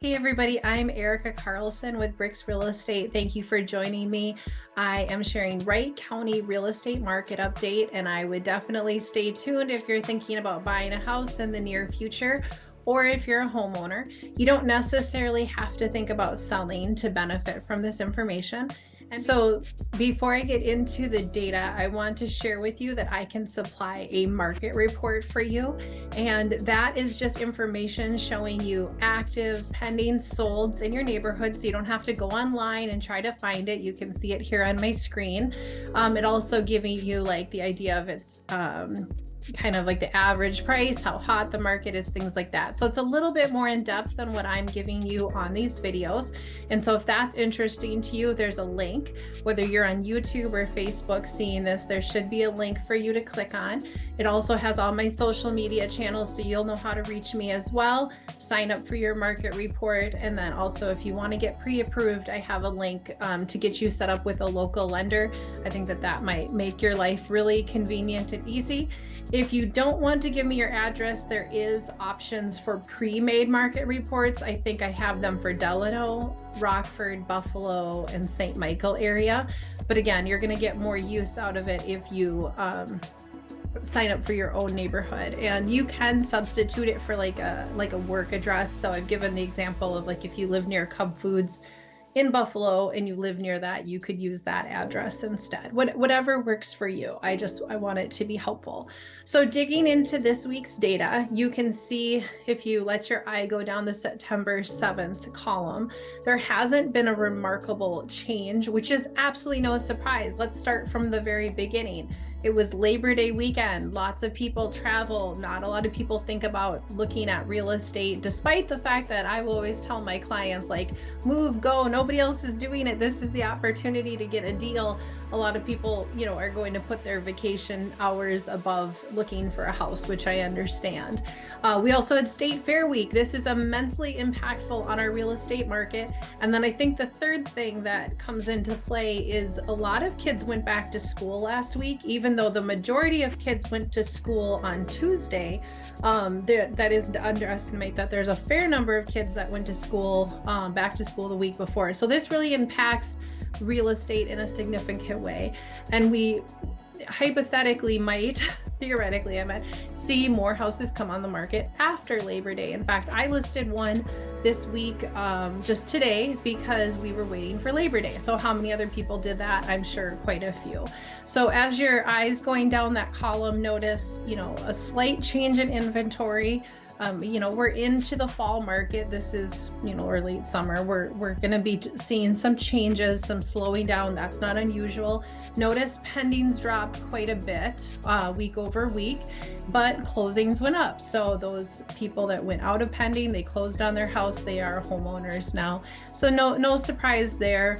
Hey everybody, I'm Erica Carlson with Bricks Real Estate. Thank you for joining me. I am sharing Wright County real estate market update, and I would definitely stay tuned if you're thinking about buying a house in the near future, or if you're a homeowner. You don't necessarily have to think about selling to benefit from this information. And so before I get into the data, I want to share with you that I can supply a market report for you. And that is just information showing you actives, pending, solds in your neighborhood. So you don't have to go online and try to find it. You can see it here on my screen. It also giving you like the idea of its kind of like the average price, how hot the market is, things like that. So it's a little bit more in depth than what I'm giving you on these videos. And so if that's interesting to you, there's a link, whether you're on YouTube or Facebook seeing this, there should be a link for you to click on. It also has all my social media channels, so you'll know how to reach me as well. Sign up for your market report. And then also if you want to get pre-approved, I have a link to get you set up with a local lender. I think that might make your life really convenient and easy. If you don't want to give me your address, there is options for pre-made market reports. I think I have them for Delano, Rockford, Buffalo, and St. Michael area. But again, you're going to get more use out of it if you sign up for your own neighborhood, and you can substitute it for like a work address. So I've given the example of like if you live near Cub Foods in Buffalo and you live near that, you could use that address instead. Whatever works for you. I want it to be helpful. So digging into this week's data, you can see if you let your eye go down the September 7th column, there hasn't been a remarkable change, which is absolutely no surprise. Let's start from the very beginning. It was Labor Day weekend. Lots of people travel. Not a lot of people think about looking at real estate, despite the fact that I will always tell my clients, like, move, go, nobody else is doing it. This is the opportunity to get a deal. A lot of people, are going to put their vacation hours above looking for a house, which I understand. We also had State Fair Week. This is immensely impactful on our real estate market. And then I think the third thing that comes into play is a lot of kids went back to school last week, even though the majority of kids went to school on Tuesday. That isn't to underestimate that there's a fair number of kids that went to school, back to school the week before. So this really impacts real estate in a significant way. And we hypothetically might, theoretically, see more houses come on the market after Labor Day. In fact, I listed one this week, just today, because we were waiting for Labor Day. So how many other people did that? I'm sure quite a few. So as your eyes going down that column, notice, a slight change in inventory. We're into the fall market. This is, or late summer. We're going to be seeing some changes, some slowing down. That's not unusual. Notice pendings dropped quite a bit week over week, but closings went up. So those people that went out of pending, they closed on their house. They are homeowners now. So no surprise there.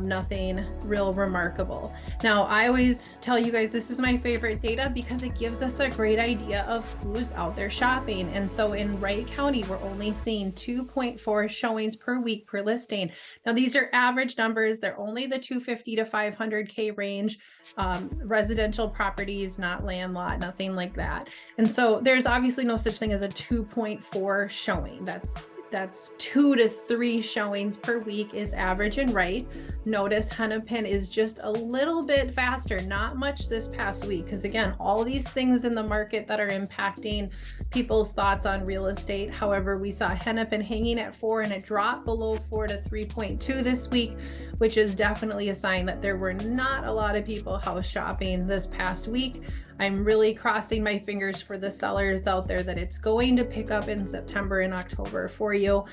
Nothing real remarkable. Now, I always tell you guys, this is my favorite data because it gives us a great idea of who's out there shopping. And so in Wright County, we're only seeing 2.4 showings per week per listing. Now, these are average numbers. They're only the 250 to 500K range, residential properties, not land lot, nothing like that. And so there's obviously no such thing as a 2.4 showing. That's 2 to 3 showings per week is average and Wright. Notice Hennepin is just a little bit faster, not much this past week, because again, all these things in the market that are impacting people's thoughts on real estate. However, we saw Hennepin hanging at 4 and it dropped below 4 to 3.2 this week, which is definitely a sign that there were not a lot of people house shopping this past week. I'm really crossing my fingers for the sellers out there that it's going to pick up in September and October for you.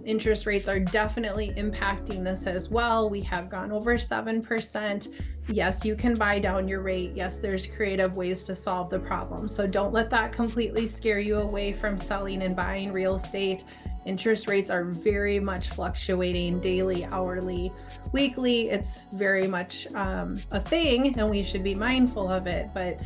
Interest rates are definitely impacting this as well. We have gone over 7%. Yes, you can buy down your rate. Yes, there's creative ways to solve the problem. So don't let that completely scare you away from selling and buying real estate. Interest rates are very much fluctuating daily, hourly, weekly. It's very much a thing, and we should be mindful of it. But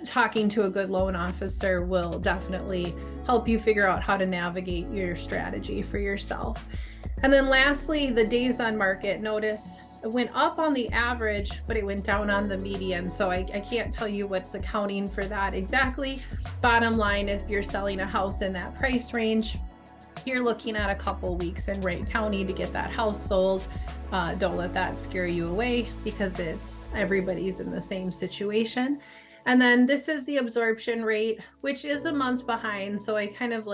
talking to a good loan officer will definitely help you figure out how to navigate your strategy for yourself. And then lastly, the days on market. Notice it went up on the average, but it went down on the median. So I can't tell you what's accounting for that exactly. Bottom line, if you're selling a house in that price range, you're looking at a couple weeks in Wright County to get that house sold, don't let that scare you away, because everybody's in the same situation. And then this is the absorption rate, which is a month behind. So I kind of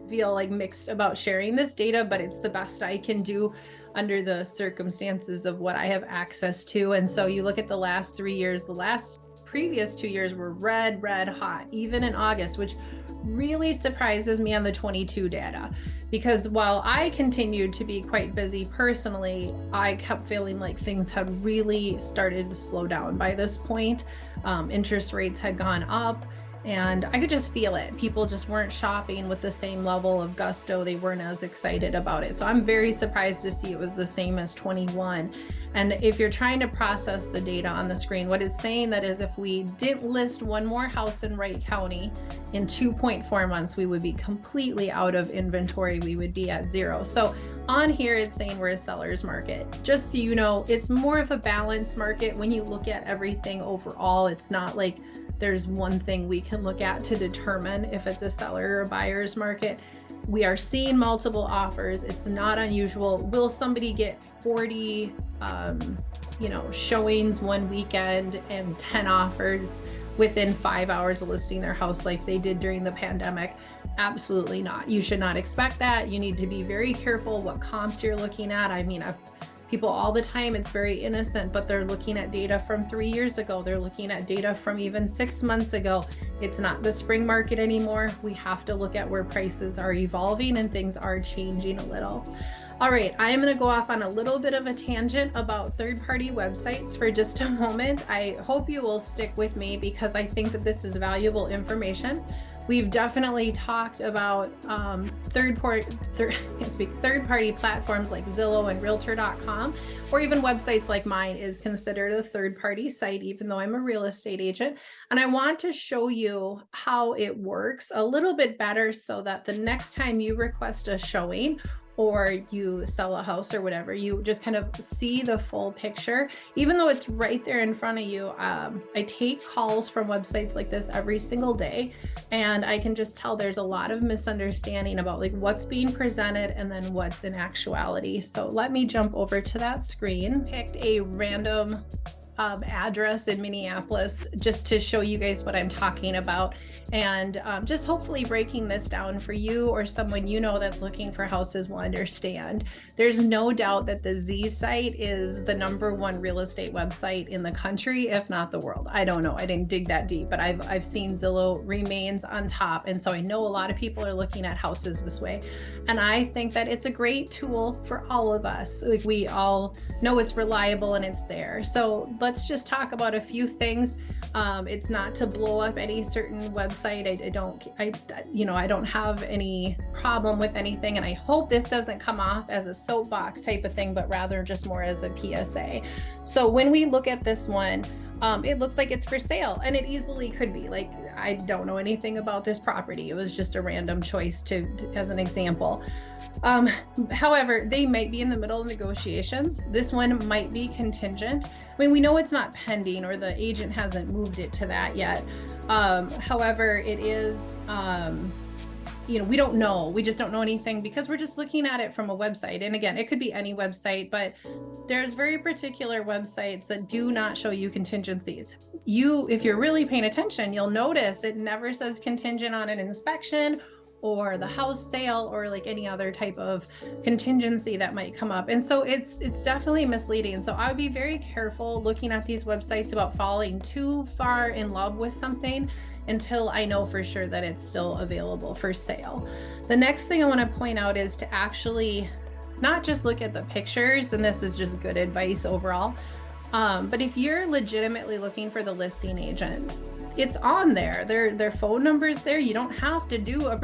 feel mixed about sharing this data, but it's the best I can do under the circumstances of what I have access to. And so you look at the last 3 years, the previous 2 years were red hot, even in August, which really surprises me on the 22 data, because while I continued to be quite busy personally, I kept feeling like things had really started to slow down by this point. Interest rates had gone up, and I could just feel it. People just weren't shopping with the same level of gusto. They weren't as excited about it. So I'm very surprised to see it was the same as 21. And if you're trying to process the data on the screen, what it's saying that is if we didn't list one more house in Wright County in 2.4 months, we would be completely out of inventory. We would be at 0. So on here, it's saying we're a seller's market. Just so you know, it's more of a balanced market when you look at everything overall. It's not like there's one thing we can look at to determine if it's a seller or a buyer's market. We are seeing multiple offers. It's not unusual. Will somebody get 40 showings one weekend and 10 offers within 5 hours of listing their house like they did during the pandemic? Absolutely not. You should not expect that. You need to be very careful what comps you're looking at. I mean, people all the time, it's very innocent, but they're looking at data from 3 years ago. They're looking at data from even 6 months ago. It's not the spring market anymore. We have to look at where prices are evolving and things are changing a little. All right, I am going to go off on a little bit of a tangent about third-party websites for just a moment. I hope you will stick with me because I think that this is valuable information. We've definitely talked about third-party platforms like Zillow and Realtor.com, or even websites like mine is considered a third-party site, even though I'm a real estate agent. And I want to show you how it works a little bit better so that the next time you request a showing or you sell a house or whatever, you just kind of see the full picture, even though it's right there in front of you. I take calls from websites like this every single day, and I can just tell there's a lot of misunderstanding about what's being presented and then what's in actuality. So let me jump over to that screen. Picked a random address in Minneapolis just to show you guys what I'm talking about, and just hopefully breaking this down for you or someone you know that's looking for houses will understand. There's no doubt that the Z site is the #1 real estate website in the country, if not the world. I don't know, I didn't dig that deep, but I've seen Zillow remains on top, and so I know a lot of people are looking at houses this way, and I think that it's a great tool for all of us. We all know it's reliable and it's there. So let's just talk about a few things. It's not to blow up any certain website. I don't have any problem with anything, and I hope this doesn't come off as a soapbox type of thing, but rather just more as a PSA. So when we look at this one, it looks like it's for sale, and it easily could be. I don't know anything about this property. It was just a random choice as an example. However, they might be in the middle of negotiations. This one might be contingent. I mean, we know it's not pending, or the agent hasn't moved it to that yet. However, it is, we don't know. We just don't know anything because we're just looking at it from a website. And again, it could be any website, but there's very particular websites that do not show you contingencies. If you're really paying attention, you'll notice it never says contingent on an inspection or the house sale or any other type of contingency that might come up. And so it's definitely misleading. So I would be very careful looking at these websites about falling too far in love with something until I know for sure that it's still available for sale. The next thing I want to point out is to actually not just look at the pictures, and this is just good advice overall, but if you're legitimately looking for the listing agent, it's on there. Their phone number's there. You don't have to do a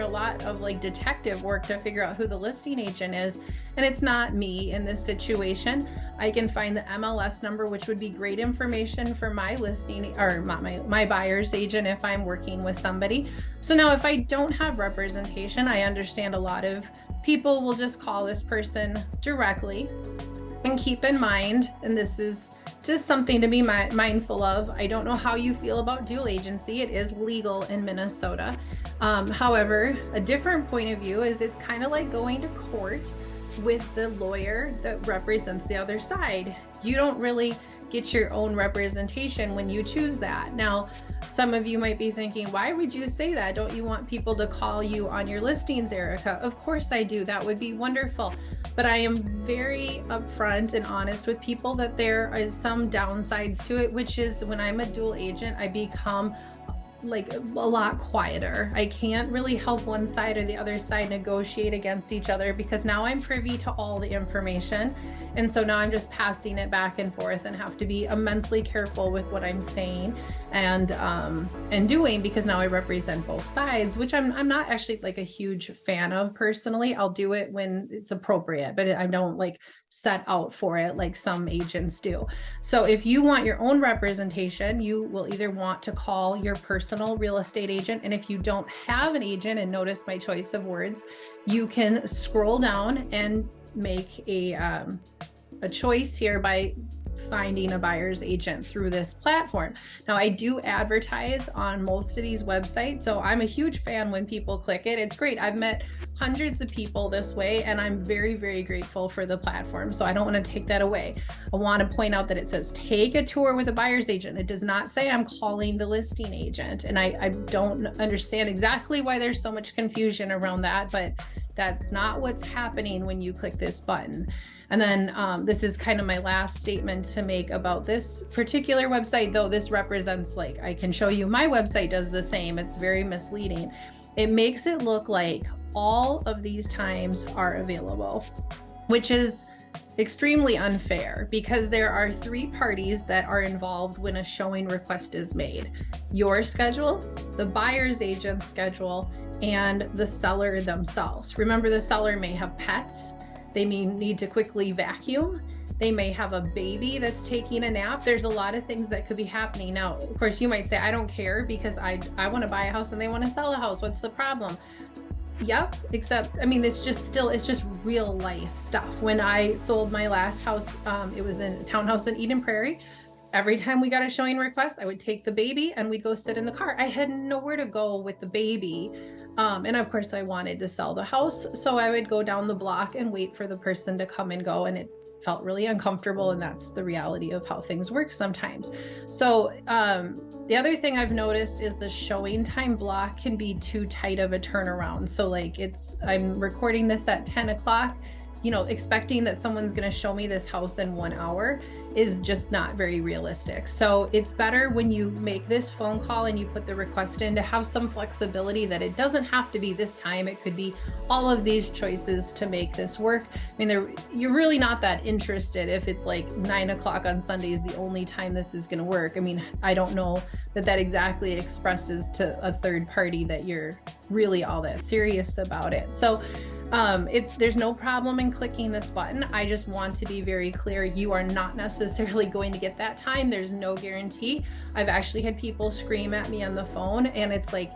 lot of detective work to figure out who the listing agent is. And it's not me in this situation. I can find the MLS number, which would be great information for my listing or my buyer's agent if I'm working with somebody. So now if I don't have representation, I understand a lot of people will just call this person directly. And keep in mind, and this is just something to be mindful of. I don't know how you feel about dual agency. It is legal in Minnesota. However, a different point of view is it's kind of like going to court with the lawyer that represents the other side. You don't really get your own representation when you choose that. Now, some of you might be thinking, why would you say that? Don't you want people to call you on your listings, Erica? Of course I do. That would be wonderful. But I am very upfront and honest with people that there is some downsides to it, which is when I'm a dual agent, I become like a lot quieter. I can't really help one side or the other side negotiate against each other because now I'm privy to all the information. And so now I'm just passing it back and forth and have to be immensely careful with what I'm saying and doing, because now I represent both sides, which I'm not actually like a huge fan of personally. I'll do it when it's appropriate, but I don't like set out for it like some agents do. So if you want your own representation, you will either want to call your personal real estate agent. And if you don't have an agent, and notice my choice of words, you can scroll down and make a choice here by finding a buyer's agent through this platform. Now, I do advertise on most of these websites, so I'm a huge fan when people click it. It's great. I've met hundreds of people this way, and I'm very, very grateful for the platform. So I don't want to take that away. I want to point out that it says take a tour with a buyer's agent. It does not say I'm calling the listing agent. And I don't understand exactly why there's so much confusion around that, but that's not what's happening when you click this button. And then this is kind of my last statement to make about this particular website, though this represents, like, I can show you my website does the same. It's very misleading. It makes it look like all of these times are available, which is extremely unfair because there are 3 parties that are involved when a showing request is made: your schedule, the buyer's agent's schedule, and the seller themselves. Remember, the seller may have pets. They may need to quickly vacuum. They may have a baby that's taking a nap. There's a lot of things that could be happening. Now, of course, you might say, I don't care because I want to buy a house and they want to sell a house. What's the problem? Yep, except, I mean, it's just real life stuff. When I sold my last house, it was in a townhouse in Eden Prairie. Every time we got a showing request, I would take the baby and we'd go sit in the car. I had nowhere to go with the baby. And of course I wanted to sell the house. So I would go down the block and wait for the person to come and go. And it felt really uncomfortable. And that's the reality of how things work sometimes. So the other thing I've noticed is the showing time block can be too tight of a turnaround. So like I'm recording this at 10 o'clock, expecting that someone's going to show me this house in 1 hour is just not very realistic. So it's better when you make this phone call and you put the request in to have some flexibility that it doesn't have to be this time. It could be all of these choices to make this work. I mean, you're really not that interested if it's like 9 o'clock on Sunday is the only time this is going to work. I mean, I don't know that exactly expresses to a third party that you're really all that serious about it. So there's no problem in clicking this button. I just want to be very clear. You are not necessarily going to get that time. There's no guarantee. I've actually had people scream at me on the phone, and it's like,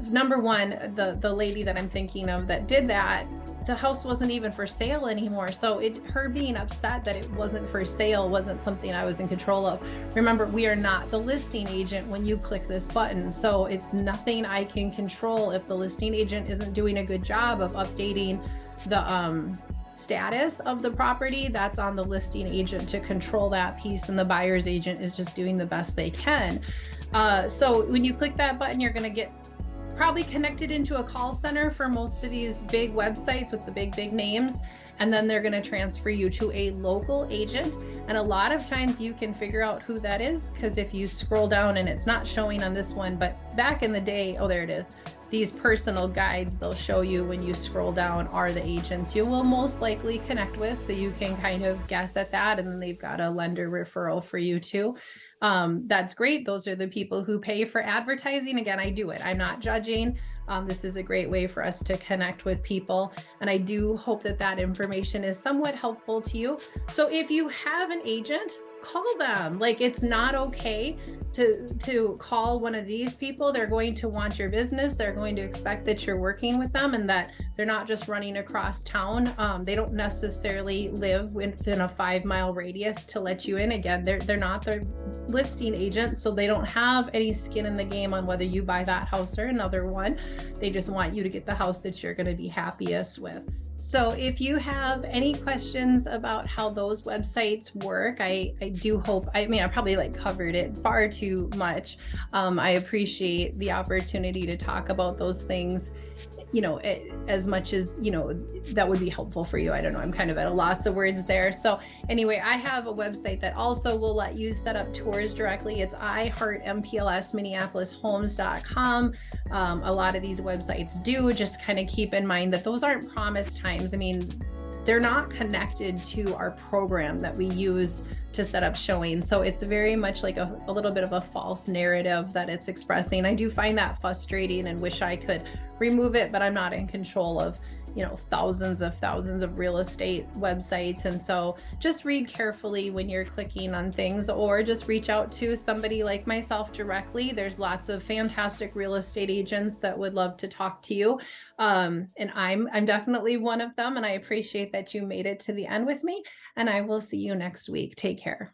number one, the lady that I'm thinking of that did that, the house wasn't even for sale anymore. So her being upset that it wasn't for sale wasn't something I was in control of. Remember, we are not the listing agent when you click this button. So it's nothing I can control if the listing agent isn't doing a good job of updating the status of the property. That's on the listing agent to control that piece, and the buyer's agent is just doing the best they can. So when you click that button, you're going to get probably connected into a call center for most of these big websites with the big names, and then they're going to transfer you to a local agent. And a lot of times you can figure out who that is, because if you scroll down, and it's not showing on this one, but back in the day, oh, there it is. These personal guides, they'll show you when you scroll down are the agents you will most likely connect with. So you can kind of guess at that. And then they've got a lender referral for you too. That's great. Those are the people who pay for advertising. Again, I do it. I'm not judging. This is a great way for us to connect with people. And I do hope that information is somewhat helpful to you. So if you have an agent, call them. Like, it's not okay to call one of these people. They're going to want your business. They're going to expect that you're working with them and that They're not just running across town. They don't necessarily live within a 5-mile radius to let you in. Again, they're not the listing agent, so they don't have any skin in the game on whether you buy that house or another one. They just want you to get the house that you're going to be happiest with. So if you have any questions about how those websites work, I do hope, I probably covered it far too much. I appreciate the opportunity to talk about those things, as much as, that would be helpful for you. I don't know. I'm kind of at a loss of words there. So anyway, I have a website that also will let you set up tours directly. It's iHeartMPLSMinneapolisHomes.com. A lot of these websites do. Just kind of keep in mind that those aren't promise times. They're not connected to our program that we use to set up showings. So it's very much like a little bit of a false narrative that it's expressing. I do find that frustrating and wish I could remove it, but I'm not in control of, thousands of real estate websites. And so just read carefully when you're clicking on things, or just reach out to somebody like myself directly. There's lots of fantastic real estate agents that would love to talk to you. And I'm definitely one of them. And I appreciate that you made it to the end with me, and I will see you next week. Take care.